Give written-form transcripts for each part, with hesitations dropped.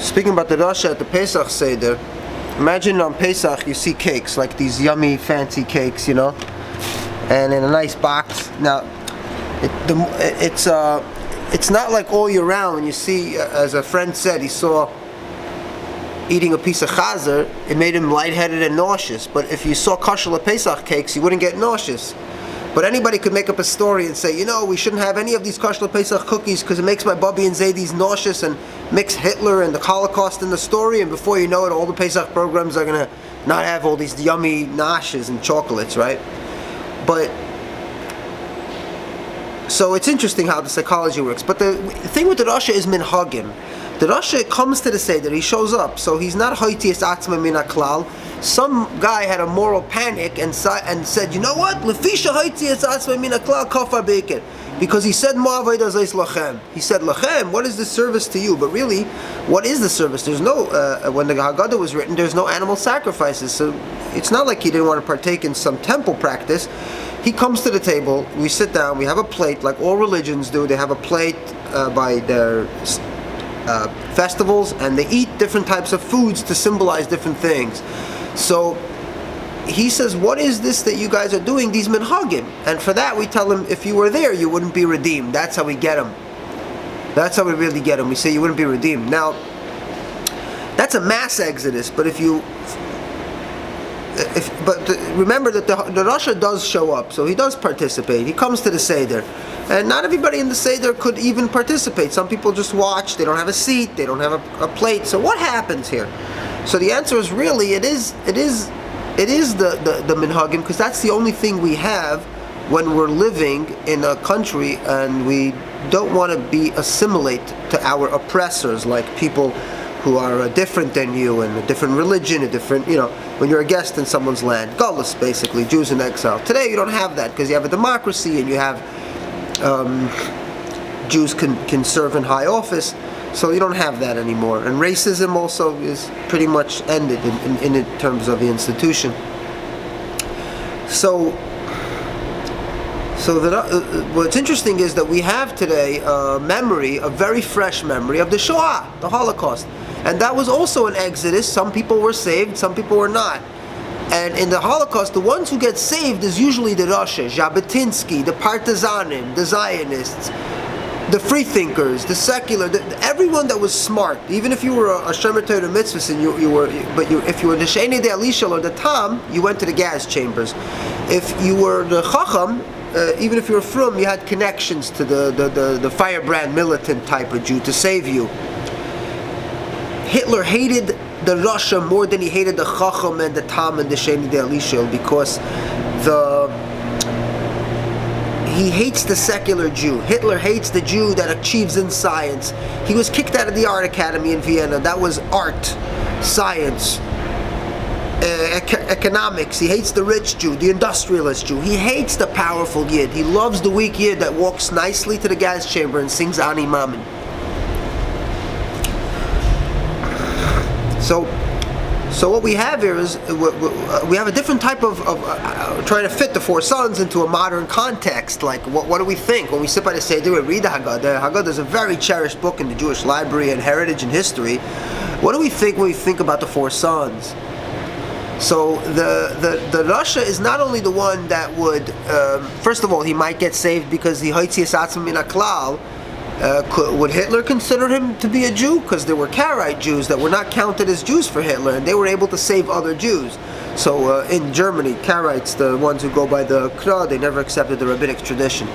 Speaking about the Rasha at the Pesach Seder, imagine on Pesach you see cakes, like these yummy, fancy cakes, and in a nice box. Now, it's not like all year round when you see, as a friend said, he saw eating a piece of chazer, it made him lightheaded and nauseous. But if you saw kosher Pesach cakes, you wouldn't get nauseous. But anybody could make up a story and say, we shouldn't have any of these kosher Pesach cookies because it makes my Bubby and Zaydis nauseous, and mix Hitler and the Holocaust in the story, and before you know it, all the Pesach programs are going to not have all these yummy nashes and chocolates, right? But, so it's interesting how the psychology works. But the thing with the Rasha is minhagim. The Rasha comes to the Seder, he shows up, so he's not hoitias atzma min haklal. Some guy had a moral panic and said, you know what? Lefisha hoitias atzma min haklal kafar beiket. Because he said ma'avodah zeis lachem. He said lachem, what is the service to you? But really, what is the service? There's no, when the Haggadah was written, there's no animal sacrifices. So it's not like he didn't want to partake in some temple practice. He comes to the table, we sit down, we have a plate, like all religions do. They have a plate by their festivals, and they eat different types of foods to symbolize different things. So he says, what is this that you guys are doing, these minhagim? And for that we tell him, if you were there, you wouldn't be redeemed. That's how we get him. That's how we really get him. We say you wouldn't be redeemed. Now, that's a mass exodus, but remember that the Rasha does show up, so he does participate. He comes to the Seder. And not everybody in the Seder could even participate. Some people just watch, they don't have a seat, they don't have a plate. So what happens here? So the answer is really, it is the minhagim, because that's the only thing we have when we're living in a country and we don't want to be assimilate to our oppressors, like people who are different than you, and a different religion, a different, when you're a guest in someone's land. Gullus, basically, Jews in exile. Today you don't have that, because you have a democracy and you have Jews can serve in high office, so you don't have that anymore. And racism also is pretty much ended in terms of the institution. So what's interesting is that we have today a very fresh memory of the Shoah, the Holocaust. And that was also an exodus. Some people were saved, some people were not. And in the Holocaust, the ones who get saved is usually the Rasha, Jabotinsky, the Partizanim, the Zionists, the freethinkers, the secular, everyone that was smart. Even if you were a Shemer Torah Mitzvahs, and if you were the Sheini de Alishal or the Tam, you went to the gas chambers. If you were the Chacham, even if you were from, you had connections to the firebrand militant type of Jew to save you. Hitler hated the Rasha more than he hated the Chacham and the Tam and the Sheini de Alishal, because he hates the secular Jew. Hitler hates the Jew that achieves in science. He was kicked out of the art academy in Vienna. That was art, science, economics. He hates the rich Jew, the industrialist Jew. He hates the powerful Yid. He loves the weak Yid that walks nicely to the gas chamber and sings Ani Mamin. So what we have here is, we have a different type of trying to fit the four sons into a modern context. Like, what do we think? When we sit by the Seder and read the Haggadah, Haggadah is a very cherished book in the Jewish library and heritage and history. What do we think when we think about the four sons? So the Rasha is not only the one that would, first of all, he might get saved because the Hoitzias Atzma Min HaKlal. Would Hitler consider him to be a Jew? Because there were Karaite Jews that were not counted as Jews for Hitler, and they were able to save other Jews. So in Germany, Karaites, the ones who go by the Kra, they never accepted the rabbinic tradition.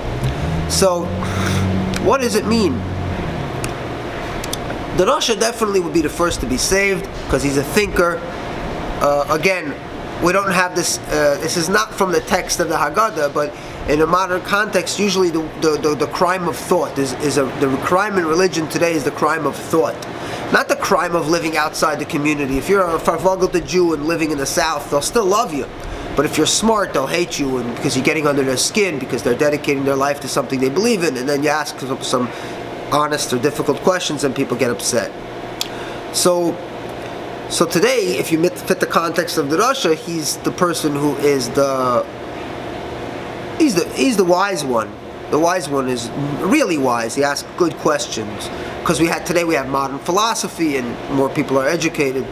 So what does it mean? The Rasha definitely would be the first to be saved, because he's a thinker. Again, we don't have this, this is not from the text of the Haggadah, but in a modern context, usually the crime of thought the crime in religion today is the crime of thought, not the crime of living outside the community. If you're a Farvagelte Jew and living in the South, they'll still love you. But if you're smart, they'll hate you, and because you're getting under their skin, because they're dedicating their life to something they believe in, and then you ask some honest or difficult questions and people get upset. So today, if you fit the context of the Rasha, he's the person who is he's the wise one. The wise one is really wise. He asks good questions. Because today we have modern philosophy and more people are educated.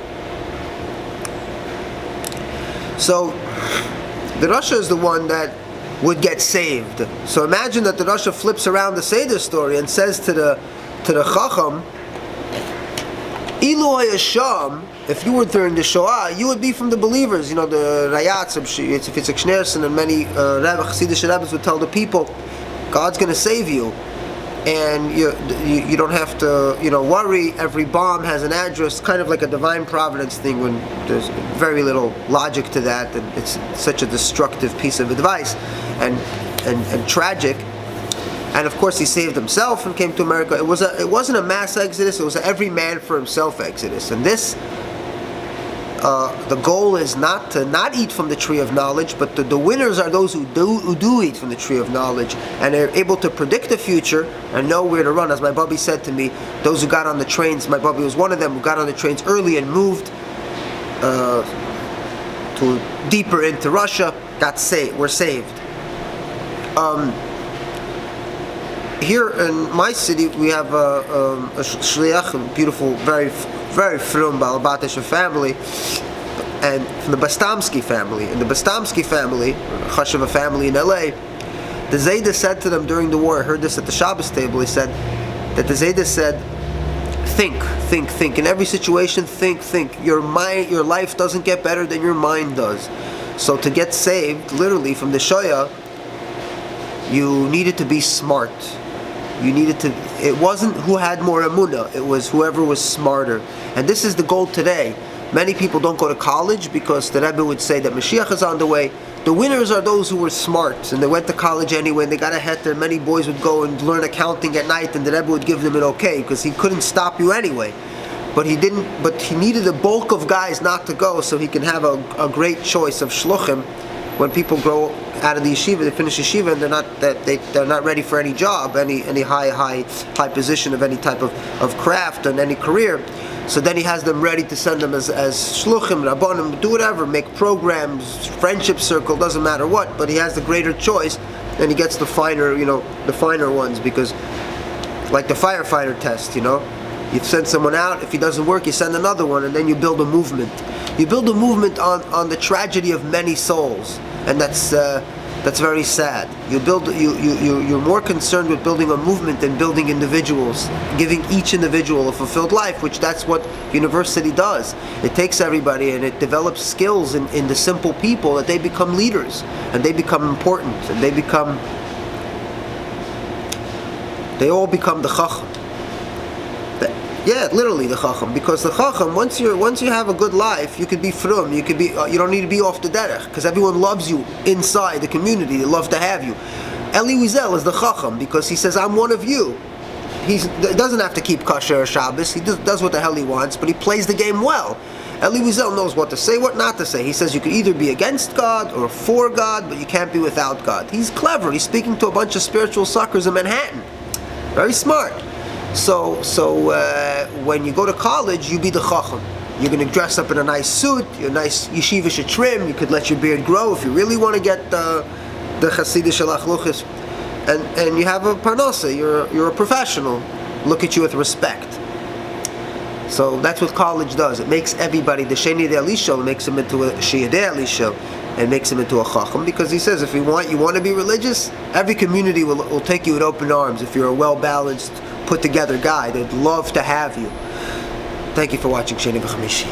So the Rasha is the one that would get saved. So imagine that the Rasha flips around the Seder story and says to the Chacham, Ilu Hayasham, if you were during the Shoah, you would be from the believers. The Rayatz of Yitzchak Schneerson and many Chassidish rabbis would tell the people, God's going to save you. And you don't have to worry. Every bomb has an address, kind of like a divine providence thing, when there's very little logic to that, and it's such a destructive piece of advice and tragic. And of course he saved himself and came to America. It wasn't a mass exodus, it was an every man for himself exodus. And this the goal is not to not eat from the tree of knowledge, but the winners are those who do eat from the tree of knowledge, and they're able to predict the future and know where to run. As my Bubby said to me, those who got on the trains, my Bubby was one of them, who got on the trains early and moved to deeper into Russia, were saved. Here in my city, we have a shliach, a beautiful, very, very frum Balabatish family, and from the Bastamsky family. In the Bastamsky family, Chasheva family in LA, the Zayda said to them during the war, I heard this at the Shabbos table, he said that the Zayda said, think. In every situation, think. Your life doesn't get better than your mind does. So to get saved, literally, from the Shoya, you needed to be smart. It wasn't who had more emunah, it was whoever was smarter. And this is the goal today. Many people don't go to college because the Rebbe would say that Mashiach is on the way. The winners are those who were smart, and they went to college anyway, and they got a heter. Many boys would go and learn accounting at night, and the Rebbe would give them an okay, because he couldn't stop you anyway. But he needed the bulk of guys not to go, so he can have a great choice of shluchim. When people grow out of the yeshiva, they finish yeshiva, and they're not ready for any job, any high position of any type of craft and any career. So then he has them ready to send them as shluchim, rabbanim, do whatever, make programs, friendship circle, doesn't matter what. But he has the greater choice, and he gets the finer ones, because like the firefighter test, you send someone out. If he doesn't work, you send another one, and then you build a movement. You build a movement on the tragedy of many souls, and that's very sad. You're more concerned with building a movement than building individuals, giving each individual a fulfilled life, which that's what university does. It takes everybody and it develops skills in the simple people, that they become leaders and they become important, and they all become the chacham. Yeah, literally the chacham, because the chacham, once you have a good life, you could be frum, you don't need to be off the derech, because everyone loves you inside the community. They love to have you. Eli Wiesel is the chacham because he says, I'm one of you. He doesn't have to keep kasher or Shabbos. He does what the hell he wants, but he plays the game well. Eli Wiesel knows what to say, what not to say. He says you can either be against God or for God, but you can't be without God. He's clever. He's speaking to a bunch of spiritual suckers in Manhattan. Very smart. So when you go to college, you be the chacham. You're going to dress up in a nice suit, your nice yeshivish trim. You could let your beard grow if you really want to get the chassidish halachluchis. And you have a parnasa. You're a professional. Look at you with respect. So that's what college does. It makes everybody, the sheni de alishol, makes him into a shiyadei alishol, and makes him into a chacham, because he says if you want to be religious, every community will take you with open arms. If you're a well-balanced, put together guy, they'd love to have you. Thank you for watching Sheni V'Chamishi.